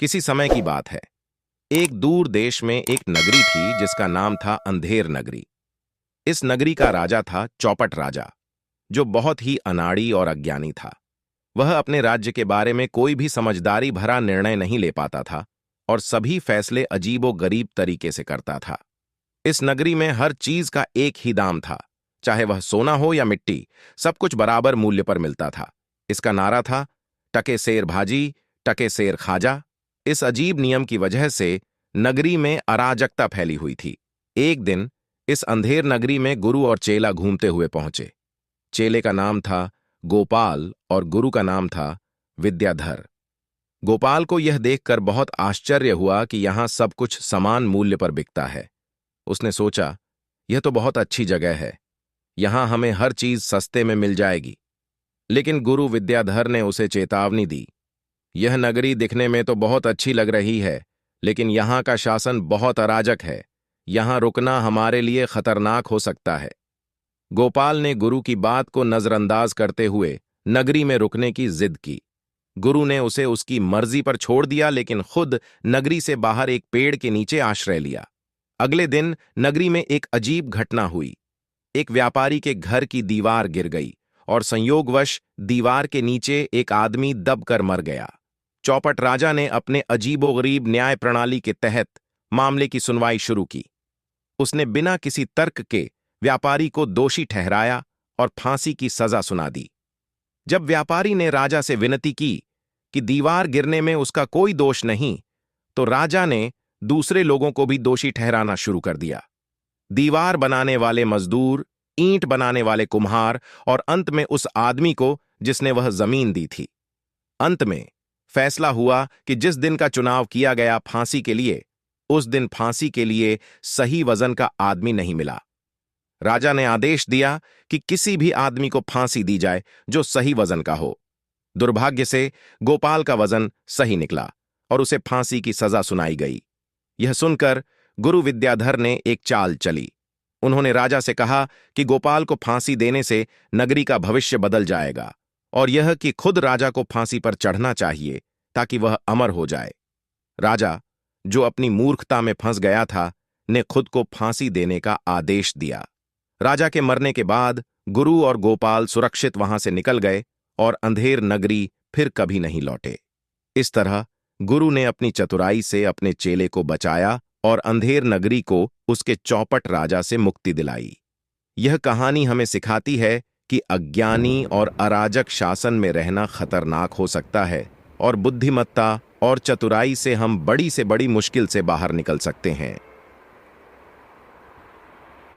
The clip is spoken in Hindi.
किसी समय की बात है। एक दूर देश में एक नगरी थी जिसका नाम था अंधेर नगरी। इस नगरी का राजा था चौपट राजा, जो बहुत ही अनाड़ी और अज्ञानी था। वह अपने राज्य के बारे में कोई भी समझदारी भरा निर्णय नहीं ले पाता था और सभी फैसले अजीबो गरीब तरीके से करता था। इस नगरी में हर चीज का एक ही दाम था, चाहे वह सोना हो या मिट्टी, सब कुछ बराबर मूल्य पर मिलता था। इसका नारा था, टके सेर भाजी, टके सेर खाजा। इस अजीब नियम की वजह से नगरी में अराजकता फैली हुई थी। एक दिन इस अंधेर नगरी में गुरु और चेला घूमते हुए पहुंचे। चेले का नाम था गोपाल और गुरु का नाम था विद्याधर। गोपाल को यह देखकर बहुत आश्चर्य हुआ कि यहां सब कुछ समान मूल्य पर बिकता है। उसने सोचा, यह तो बहुत अच्छी जगह है, यहां हमें हर चीज सस्ते में मिल जाएगी। लेकिन गुरु विद्याधर ने उसे चेतावनी दी, यह नगरी दिखने में तो बहुत अच्छी लग रही है, लेकिन यहां का शासन बहुत अराजक है। यहां रुकना हमारे लिए खतरनाक हो सकता है। गोपाल ने गुरु की बात को नजरअंदाज करते हुए नगरी में रुकने की जिद की। गुरु ने उसे उसकी मर्जी पर छोड़ दिया, लेकिन खुद नगरी से बाहर एक पेड़ के नीचे आश्रय लिया। अगले दिन नगरी में एक अजीब घटना हुई। एक व्यापारी के घर की दीवार गिर गई और संयोगवश दीवार के नीचे एक आदमी दबकर मर गया। चौपट राजा ने अपने अजीबोगरीब न्याय प्रणाली के तहत मामले की सुनवाई शुरू की। उसने बिना किसी तर्क के व्यापारी को दोषी ठहराया और फांसी की सजा सुना दी। जब व्यापारी ने राजा से विनती की कि दीवार गिरने में उसका कोई दोष नहीं, तो राजा ने दूसरे लोगों को भी दोषी ठहराना शुरू कर दिया। दीवार बनाने वाले मजदूर, ईंट बनाने वाले कुम्हार और अंत में उस आदमी को जिसने वह जमीन दी थी। अंत में फैसला हुआ कि जिस दिन का चुनाव किया गया फांसी के लिए, उस दिन फांसी के लिए सही वजन का आदमी नहीं मिला। राजा ने आदेश दिया कि किसी भी आदमी को फांसी दी जाए जो सही वजन का हो। दुर्भाग्य से गोपाल का वजन सही निकला और उसे फांसी की सजा सुनाई गई। यह सुनकर गुरु विद्याधर ने एक चाल चली। उन्होंने राजा से कहा कि गोपाल को फांसी देने से नगरी का भविष्य बदल जाएगा, और यह कि खुद राजा को फांसी पर चढ़ना चाहिए ताकि वह अमर हो जाए। राजा, जो अपनी मूर्खता में फंस गया था, ने खुद को फांसी देने का आदेश दिया। राजा के मरने के बाद गुरु और गोपाल सुरक्षित वहां से निकल गए और अंधेर नगरी फिर कभी नहीं लौटे। इस तरह गुरु ने अपनी चतुराई से अपने चेले को बचाया और अंधेर नगरी को उसके चौपट राजा से मुक्ति दिलाई। यह कहानी हमें सिखाती है कि अज्ञानी और अराजक शासन में रहना खतरनाक हो सकता है, और बुद्धिमत्ता और चतुराई से हम बड़ी से बड़ी मुश्किल से बाहर निकल सकते हैं।